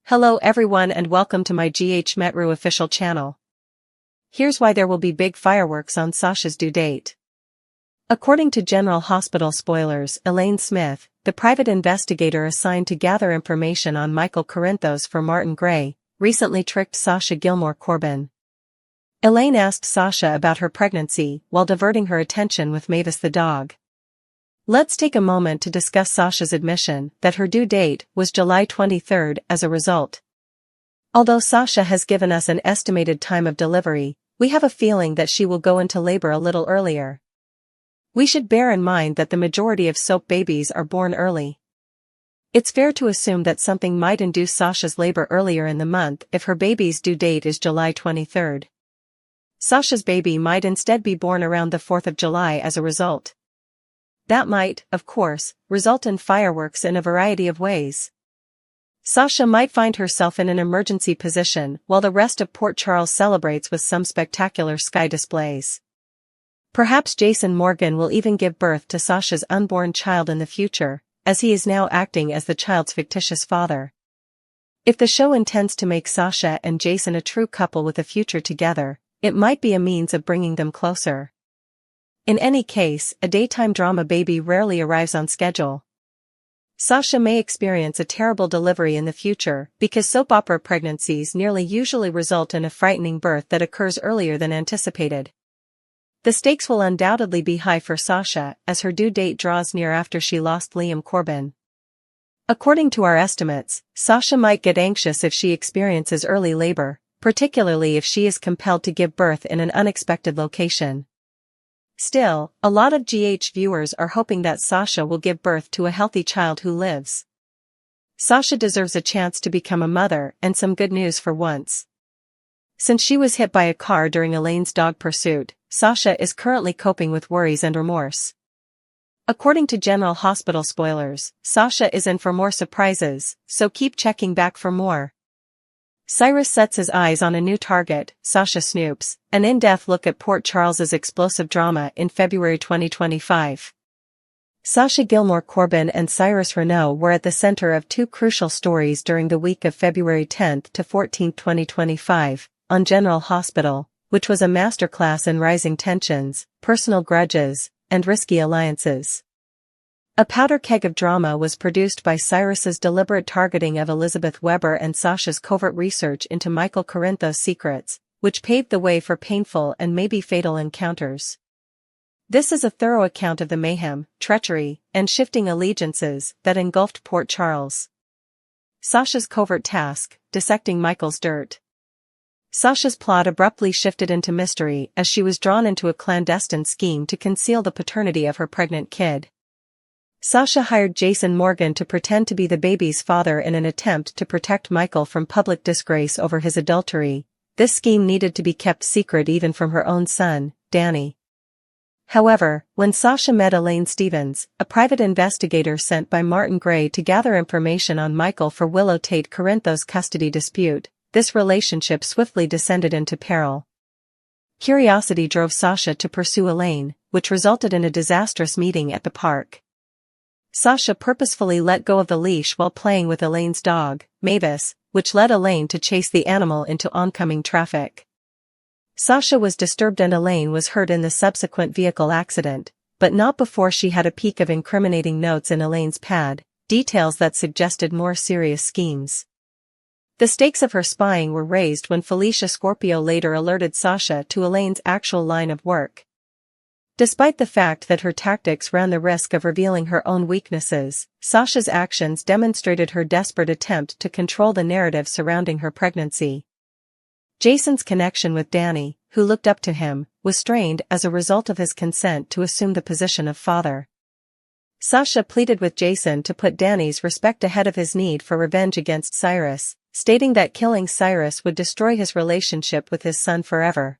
Hello everyone and welcome to my GH Metru official channel. Here's why there will be big fireworks on Sasha's due date. According to General Hospital spoilers, Elaine Smith, the private investigator assigned to gather information on Michael Corinthos for Martin Gray, recently tricked Sasha Gilmore Corbin. Elaine asked Sasha about her pregnancy while diverting her attention with Mavis the dog. Let's take a moment to discuss Sasha's admission that her due date was July 23rd as a result. Although Sasha has given us an estimated time of delivery, we have a feeling that she will go into labor a little earlier. We should bear in mind that the majority of soap babies are born early. It's fair to assume that something might induce Sasha's labor earlier in the month if her baby's due date is July 23rd. Sasha's baby might instead be born around the 4th of July as a result. That might, of course, result in fireworks in a variety of ways. Sasha might find herself in an emergency position while the rest of Port Charles celebrates with some spectacular sky displays. Perhaps Jason Morgan will even give birth to Sasha's unborn child in the future, as he is now acting as the child's fictitious father. If the show intends to make Sasha and Jason a true couple with a future together, it might be a means of bringing them closer. In any case, a daytime drama baby rarely arrives on schedule. Sasha may experience a terrible delivery in the future because soap opera pregnancies nearly usually result in a frightening birth that occurs earlier than anticipated. The stakes will undoubtedly be high for Sasha as her due date draws near after she lost Liam Corbin. According to our estimates, Sasha might get anxious if she experiences early labor, particularly if she is compelled to give birth in an unexpected location. Still, a lot of GH viewers are hoping that Sasha will give birth to a healthy child who lives. Sasha deserves a chance to become a mother and some good news for once. Since she was hit by a car during Elaine's dog pursuit, Sasha is currently coping with worries and remorse. According to General Hospital spoilers, Sasha is in for more surprises, so keep checking back for more. Cyrus sets his eyes on a new target, Sasha Snoops, an in-depth look at Port Charles's explosive drama in February 2025. Sasha Gilmore Corbin and Cyrus Renaud were at the center of two crucial stories during the week of February 10 to 14, 2025, on General Hospital, which was a masterclass in rising tensions, personal grudges, and risky alliances. A powder keg of drama was produced by Cyrus's deliberate targeting of Elizabeth Weber and Sasha's covert research into Michael Corinthos' secrets, which paved the way for painful and maybe fatal encounters. This is a thorough account of the mayhem, treachery, and shifting allegiances that engulfed Port Charles. Sasha's covert task, dissecting Michael's dirt. Sasha's plot abruptly shifted into mystery as she was drawn into a clandestine scheme to conceal the paternity of her pregnant kid. Sasha hired Jason Morgan to pretend to be the baby's father in an attempt to protect Michael from public disgrace over his adultery. This scheme needed to be kept secret even from her own son, Danny. However, when Sasha met Elaine Stevens, a private investigator sent by Martin Gray to gather information on Michael for Willow Tate Corinthos' custody dispute, this relationship swiftly descended into peril. Curiosity drove Sasha to pursue Elaine, which resulted in a disastrous meeting at the park. Sasha purposefully let go of the leash while playing with Elaine's dog, Mavis, which led Elaine to chase the animal into oncoming traffic. Sasha was disturbed and Elaine was hurt in the subsequent vehicle accident, but not before she had a peek of incriminating notes in Elaine's pad, details that suggested more serious schemes. The stakes of her spying were raised when Felicia Scorpio later alerted Sasha to Elaine's actual line of work. Despite the fact that her tactics ran the risk of revealing her own weaknesses, Sasha's actions demonstrated her desperate attempt to control the narrative surrounding her pregnancy. Jason's connection with Danny, who looked up to him, was strained as a result of his consent to assume the position of father. Sasha pleaded with Jason to put Danny's respect ahead of his need for revenge against Cyrus, stating that killing Cyrus would destroy his relationship with his son forever.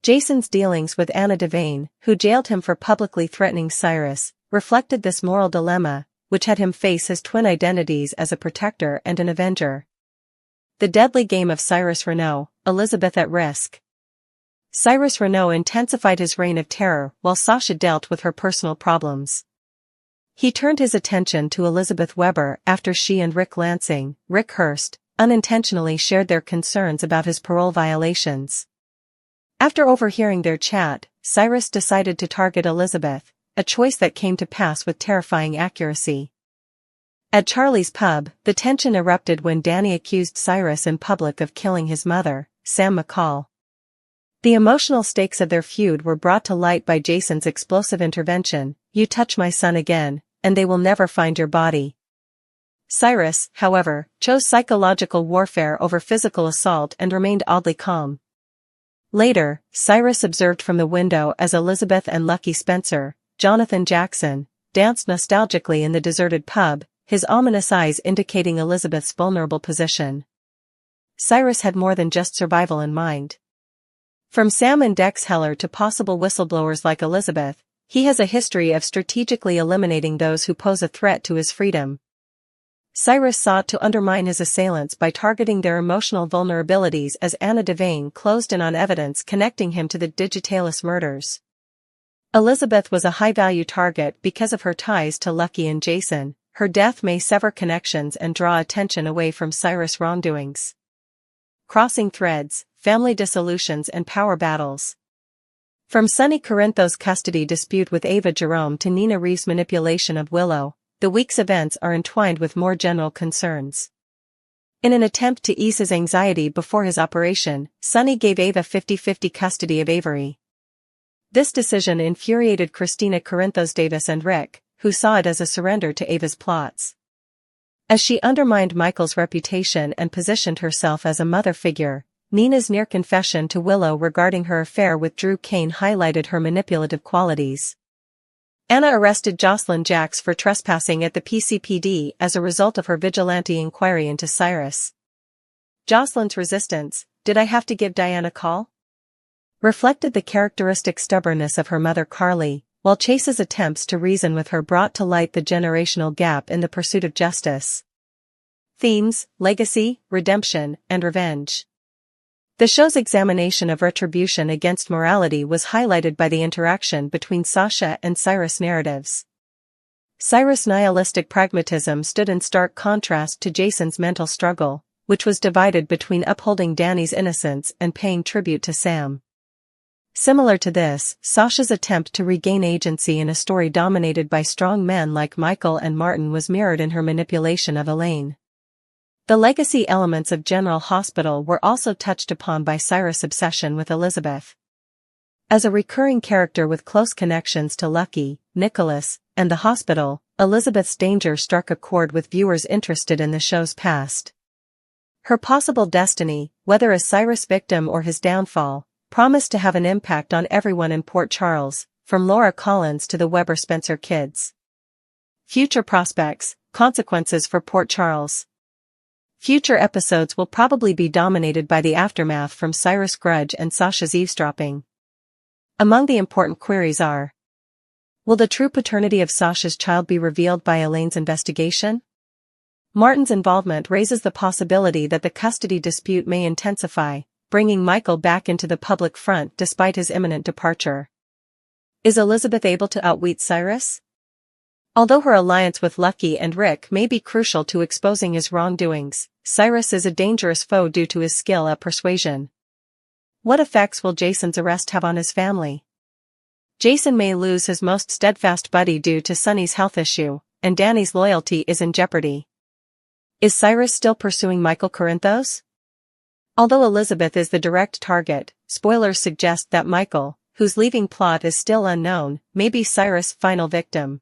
Jason's dealings with Anna Devane, who jailed him for publicly threatening Cyrus, reflected this moral dilemma, which had him face his twin identities as a protector and an avenger. The deadly game of Cyrus Renaud, Elizabeth at risk. Cyrus Renaud intensified his reign of terror while Sasha dealt with her personal problems. He turned his attention to Elizabeth Weber after she and Rick Lansing, Rick Hurst, unintentionally shared their concerns about his parole violations. After overhearing their chat, Cyrus decided to target Elizabeth, a choice that came to pass with terrifying accuracy. At Charlie's pub, the tension erupted when Danny accused Cyrus in public of killing his mother, Sam McCall. The emotional stakes of their feud were brought to light by Jason's explosive intervention: "You touch my son again, and they will never find your body." Cyrus, however, chose psychological warfare over physical assault and remained oddly calm. Later, Cyrus observed from the window as Elizabeth and Lucky Spencer, Jonathan Jackson, danced nostalgically in the deserted pub, his ominous eyes indicating Elizabeth's vulnerable position. Cyrus had more than just survival in mind. From Sam and Dex Heller to possible whistleblowers like Elizabeth, he has a history of strategically eliminating those who pose a threat to his freedom. Cyrus sought to undermine his assailants by targeting their emotional vulnerabilities as Anna Devane closed in on evidence connecting him to the Digitalis murders. Elizabeth was a high-value target because of her ties to Lucky and Jason. Her death may sever connections and draw attention away from Cyrus' wrongdoings. Crossing threads, family dissolutions and power battles. From Sonny Corinthos' custody dispute with Ava Jerome to Nina Reeves' manipulation of Willow, the week's events are entwined with more general concerns. In an attempt to ease his anxiety before his operation, Sonny gave Ava 50-50 custody of Avery. This decision infuriated Christina Corinthos Davis and Rick, who saw it as a surrender to Ava's plots. As she undermined Michael's reputation and positioned herself as a mother figure, Nina's near confession to Willow regarding her affair with Drew Kane highlighted her manipulative qualities. Anna arrested Jocelyn Jacks for trespassing at the PCPD as a result of her vigilante inquiry into Cyrus. Jocelyn's resistance, "Did I have to give Diane a call?" reflected the characteristic stubbornness of her mother Carly, while Chase's attempts to reason with her brought to light the generational gap in the pursuit of justice. Themes: legacy, redemption, and revenge. The show's examination of retribution against morality was highlighted by the interaction between Sasha and Cyrus' narratives. Cyrus' nihilistic pragmatism stood in stark contrast to Jason's mental struggle, which was divided between upholding Danny's innocence and paying tribute to Sam. Similar to this, Sasha's attempt to regain agency in a story dominated by strong men like Michael and Martin was mirrored in her manipulation of Elaine. The legacy elements of General Hospital were also touched upon by Cyrus' obsession with Elizabeth. As a recurring character with close connections to Lucky, Nicholas, and the hospital, Elizabeth's danger struck a chord with viewers interested in the show's past. Her possible destiny, whether a Cyrus victim or his downfall, promised to have an impact on everyone in Port Charles, from Laura Collins to the Weber Spencer kids. Future prospects, consequences for Port Charles. Future episodes will probably be dominated by the aftermath from Cyrus' grudge and Sasha's eavesdropping. Among the important queries are: will the true paternity of Sasha's child be revealed by Elaine's investigation? Martin's involvement raises the possibility that the custody dispute may intensify, bringing Michael back into the public front despite his imminent departure. Is Elizabeth able to outwit Cyrus? Although her alliance with Lucky and Rick may be crucial to exposing his wrongdoings, Cyrus is a dangerous foe due to his skill at persuasion. What effects will Jason's arrest have on his family? Jason may lose his most steadfast buddy due to Sonny's health issue, and Danny's loyalty is in jeopardy. Is Cyrus still pursuing Michael Corinthos? Although Elizabeth is the direct target, spoilers suggest that Michael, whose leaving plot is still unknown, may be Cyrus' final victim.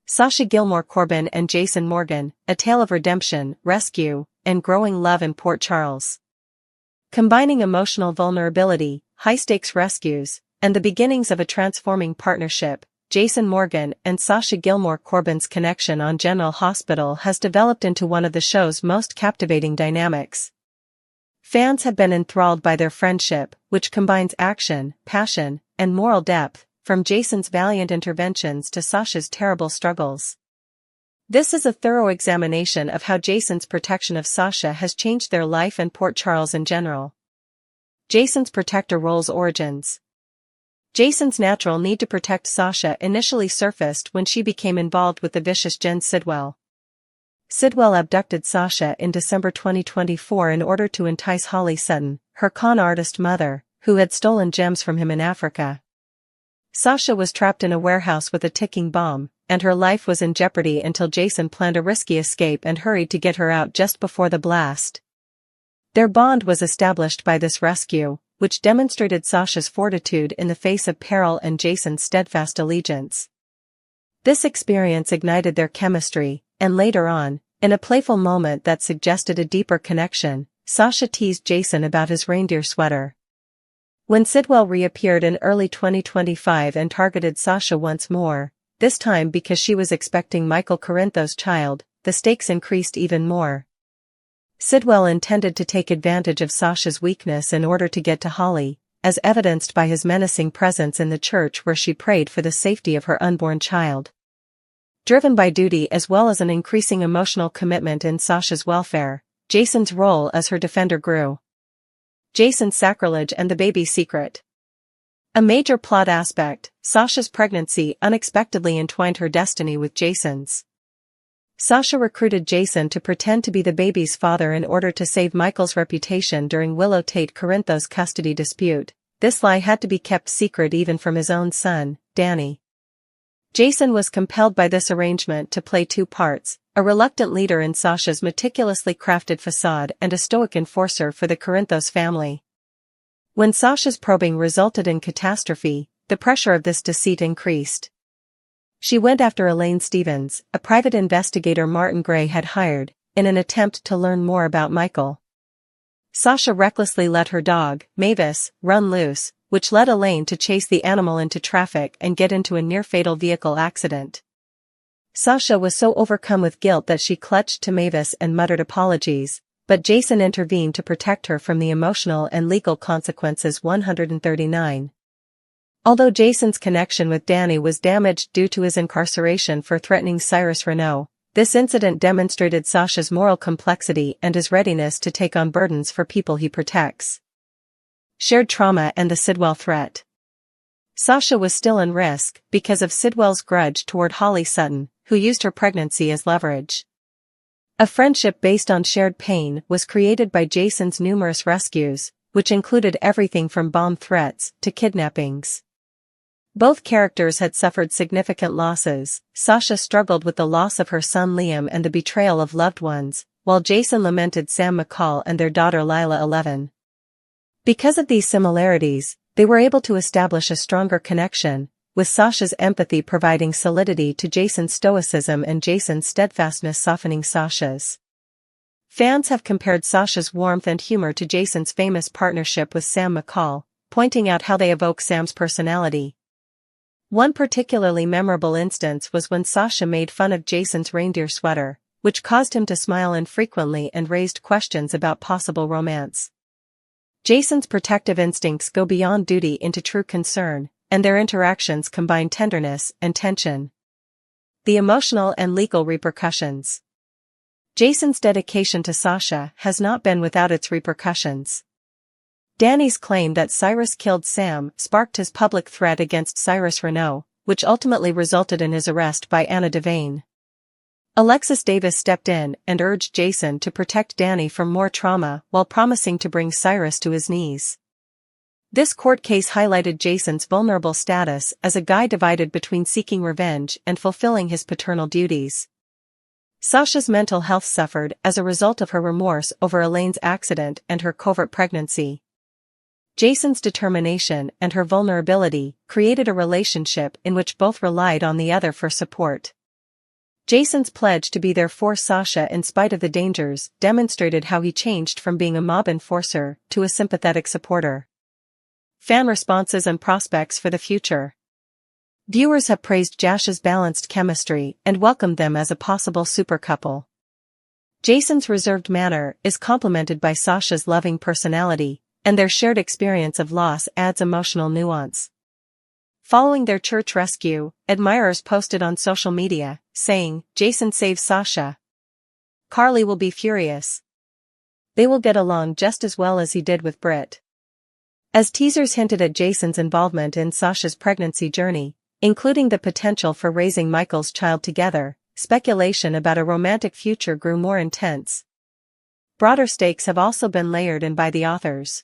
Sasha Gilmore Corbin and Jason Morgan, a tale of redemption, rescue, and growing love in Port Charles. Combining emotional vulnerability, high-stakes rescues, and the beginnings of a transforming partnership, Jason Morgan and Sasha Gilmore Corbin's connection on General Hospital has developed into one of the show's most captivating dynamics. Fans have been enthralled by their friendship, which combines action, passion, and moral depth, from Jason's valiant interventions to Sasha's terrible struggles. This is a thorough examination of how Jason's protection of Sasha has changed their life and Port Charles in general. Jason's protector role's origins. Jason's natural need to protect Sasha initially surfaced when she became involved with the vicious Jen Sidwell. Sidwell abducted Sasha in December 2024 in order to entice Holly Sutton, her con artist mother, who had stolen gems from him in Africa. Sasha was trapped in a warehouse with a ticking bomb, and her life was in jeopardy until Jason planned a risky escape and hurried to get her out just before the blast. Their bond was established by this rescue, which demonstrated Sasha's fortitude in the face of peril and Jason's steadfast allegiance. This experience ignited their chemistry, and later on, in a playful moment that suggested a deeper connection, Sasha teased Jason about his reindeer sweater. When Sidwell reappeared in early 2025 and targeted Sasha once more, this time because she was expecting Michael Corinthos' child, the stakes increased even more. Sidwell intended to take advantage of Sasha's weakness in order to get to Holly, as evidenced by his menacing presence in the church where she prayed for the safety of her unborn child. Driven by duty as well as an increasing emotional commitment in Sasha's welfare, Jason's role as her defender grew. Jason's sacrilege and the baby's secret. A major plot aspect, Sasha's pregnancy unexpectedly entwined her destiny with Jason's. Sasha recruited Jason to pretend to be the baby's father in order to save Michael's reputation during Willow Tate Corinthos' custody dispute. This lie had to be kept secret even from his own son, Danny. Jason was compelled by this arrangement to play two parts, a reluctant leader in Sasha's meticulously crafted facade and a stoic enforcer for the Corinthos family. When Sasha's probing resulted in catastrophe, the pressure of this deceit increased. She went after Elaine Stevens, a private investigator Martin Gray had hired, in an attempt to learn more about Michael. Sasha recklessly let her dog, Mavis, run loose, which led Elaine to chase the animal into traffic and get into a near-fatal vehicle accident. Sasha was so overcome with guilt that she clutched to Mavis and muttered apologies, but Jason intervened to protect her from the emotional and legal consequences. 139. Although Jason's connection with Danny was damaged due to his incarceration for threatening Cyrus Renault, this incident demonstrated Sasha's moral complexity and his readiness to take on burdens for people he protects. Shared trauma and the Sidwell threat. Sasha was still in risk because of Sidwell's grudge toward Holly Sutton, who used her pregnancy as leverage. A friendship based on shared pain was created by Jason's numerous rescues, which included everything from bomb threats to kidnappings. Both characters had suffered significant losses. Sasha struggled with the loss of her son Liam and the betrayal of loved ones, while Jason lamented Sam McCall and their daughter Lila 11. Because of these similarities, they were able to establish a stronger connection, with Sasha's empathy providing solidity to Jason's stoicism and Jason's steadfastness softening Sasha's. Fans have compared Sasha's warmth and humor to Jason's famous partnership with Sam McCall, pointing out how they evoke Sam's personality. One particularly memorable instance was when Sasha made fun of Jason's reindeer sweater, which caused him to smile infrequently and raised questions about possible romance. Jason's protective instincts go beyond duty into true concern, and their interactions combine tenderness and tension. The emotional and legal repercussions. Jason's dedication to Sasha has not been without its repercussions. Danny's claim that Cyrus killed Sam sparked his public threat against Cyrus Renault, which ultimately resulted in his arrest by Anna Devane. Alexis Davis stepped in and urged Jason to protect Danny from more trauma while promising to bring Cyrus to his knees. This court case highlighted Jason's vulnerable status as a guy divided between seeking revenge and fulfilling his paternal duties. Sasha's mental health suffered as a result of her remorse over Elaine's accident and her covert pregnancy. Jason's determination and her vulnerability created a relationship in which both relied on the other for support. Jason's pledge to be there for Sasha in spite of the dangers demonstrated how he changed from being a mob enforcer to a sympathetic supporter. Fan responses and prospects for the future. Viewers have praised Jasha's balanced chemistry and welcomed them as a possible super couple. Jason's reserved manner is complemented by Sasha's loving personality, and their shared experience of loss adds emotional nuance. Following their church rescue, admirers posted on social media, saying, "Jason saves Sasha. Carly will be furious. They will get along just as well as he did with Britt." As teasers hinted at Jason's involvement in Sasha's pregnancy journey, including the potential for raising Michael's child together, speculation about a romantic future grew more intense. Broader stakes have also been layered in by the authors.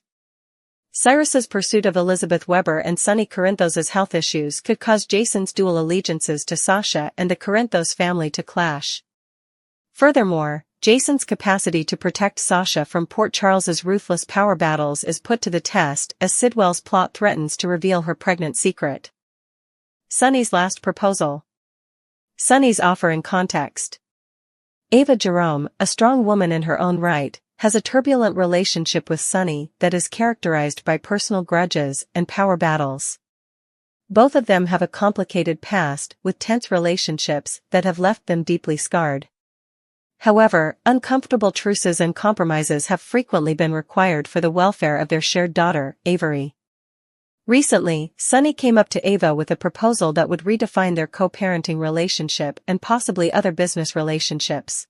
Cyrus's pursuit of Elizabeth Weber and Sonny Corinthos' health issues could cause Jason's dual allegiances to Sasha and the Corinthos family to clash. Furthermore, Jason's capacity to protect Sasha from Port Charles's ruthless power battles is put to the test as Sidwell's plot threatens to reveal her pregnant secret. Sonny's last proposal. Sonny's offer in context. Ava Jerome, a strong woman in her own right, has a turbulent relationship with Sonny that is characterized by personal grudges and power battles. Both of them have a complicated past with tense relationships that have left them deeply scarred. However, uncomfortable truces and compromises have frequently been required for the welfare of their shared daughter, Avery. Recently, Sonny came up to Ava with a proposal that would redefine their co-parenting relationship and possibly other business relationships.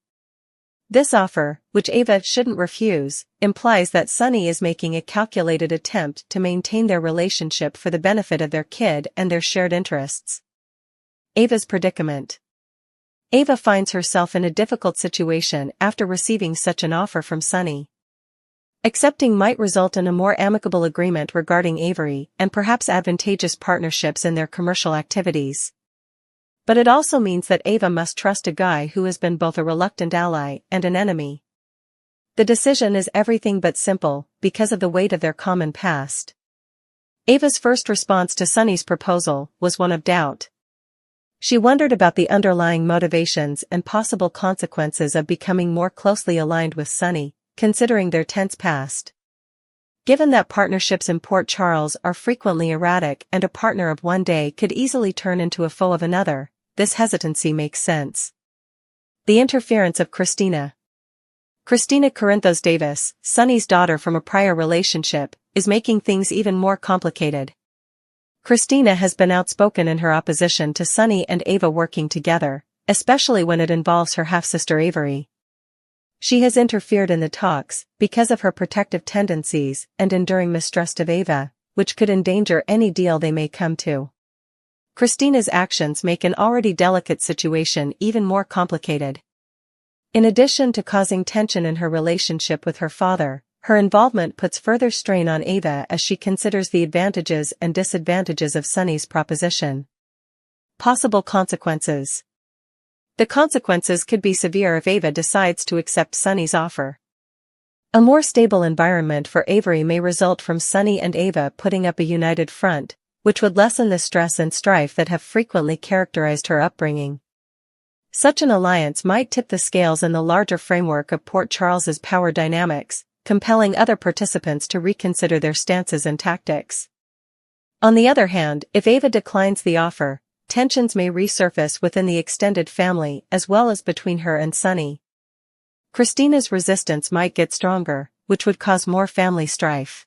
This offer, which Ava shouldn't refuse, implies that Sonny is making a calculated attempt to maintain their relationship for the benefit of their kid and their shared interests. Ava's predicament. Ava finds herself in a difficult situation after receiving such an offer from Sonny. Accepting might result in a more amicable agreement regarding Avery and perhaps advantageous partnerships in their commercial activities. But it also means that Ava must trust a guy who has been both a reluctant ally and an enemy. The decision is everything but simple, because of the weight of their common past. Ava's first response to Sonny's proposal was one of doubt. She wondered about the underlying motivations and possible consequences of becoming more closely aligned with Sonny, considering their tense past. Given that partnerships in Port Charles are frequently erratic and a partner of one day could easily turn into a foe of another, this hesitancy makes sense. The interference of Christina. Christina Corinthos Davis, Sonny's daughter from a prior relationship, is making things even more complicated. Christina has been outspoken in her opposition to Sonny and Ava working together, especially when it involves her half-sister Avery. She has interfered in the talks because of her protective tendencies and enduring mistrust of Ava, which could endanger any deal they may come to. Christina's actions make an already delicate situation even more complicated. In addition to causing tension in her relationship with her father, her involvement puts further strain on Ava as she considers the advantages and disadvantages of Sonny's proposition. Possible consequences. The consequences could be severe if Ava decides to accept Sonny's offer. A more stable environment for Avery may result from Sonny and Ava putting up a united front, which would lessen the stress and strife that have frequently characterized her upbringing. Such an alliance might tip the scales in the larger framework of Port Charles's power dynamics, compelling other participants to reconsider their stances and tactics. On the other hand, if Ava declines the offer, tensions may resurface within the extended family as well as between her and Sonny. Christina's resistance might get stronger, which would cause more family strife.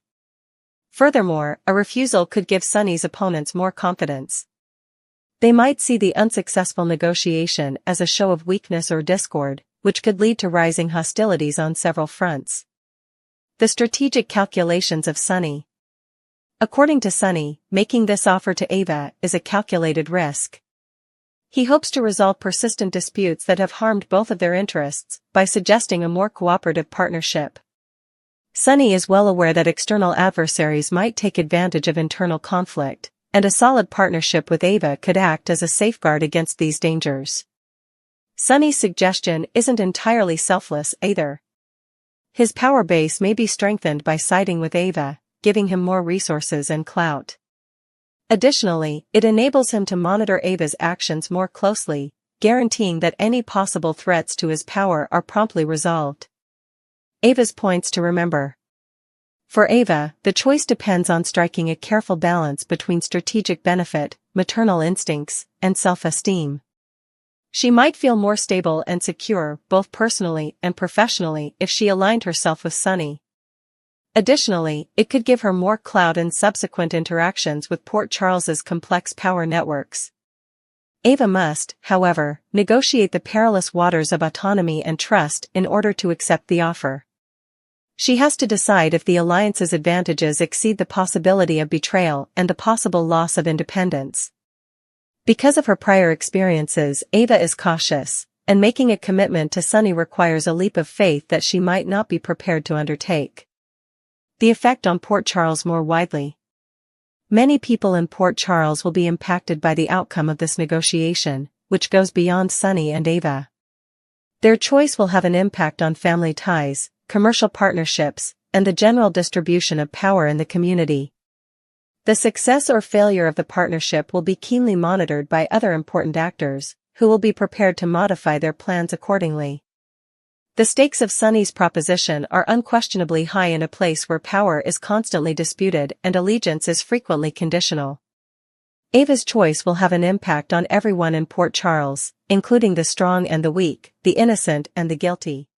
Furthermore, a refusal could give Sonny's opponents more confidence. They might see the unsuccessful negotiation as a show of weakness or discord, which could lead to rising hostilities on several fronts. The strategic calculations of Sonny. According to Sonny, making this offer to Ava is a calculated risk. He hopes to resolve persistent disputes that have harmed both of their interests by suggesting a more cooperative partnership. Sonny is well aware that external adversaries might take advantage of internal conflict, and a solid partnership with Ava could act as a safeguard against these dangers. Sonny's suggestion isn't entirely selfless either. His power base may be strengthened by siding with Ava, giving him more resources and clout. Additionally, it enables him to monitor Ava's actions more closely, guaranteeing that any possible threats to his power are promptly resolved. Ava's points to remember. For Ava, the choice depends on striking a careful balance between strategic benefit, maternal instincts, and self-esteem. She might feel more stable and secure both personally and professionally if she aligned herself with Sonny. Additionally, it could give her more clout in subsequent interactions with Port Charles's complex power networks. Ava must, however, negotiate the perilous waters of autonomy and trust in order to accept the offer. She has to decide if the alliance's advantages exceed the possibility of betrayal and the possible loss of independence. Because of her prior experiences, Ava is cautious, and making a commitment to Sonny requires a leap of faith that she might not be prepared to undertake. The effect on Port Charles more widely. Many people in Port Charles will be impacted by the outcome of this negotiation, which goes beyond Sonny and Ava. Their choice will have an impact on family ties, commercial partnerships, and the general distribution of power in the community. The success or failure of the partnership will be keenly monitored by other important actors, who will be prepared to modify their plans accordingly. The stakes of Sonny's proposition are unquestionably high in a place where power is constantly disputed and allegiance is frequently conditional. Ava's choice will have an impact on everyone in Port Charles, including the strong and the weak, the innocent and the guilty.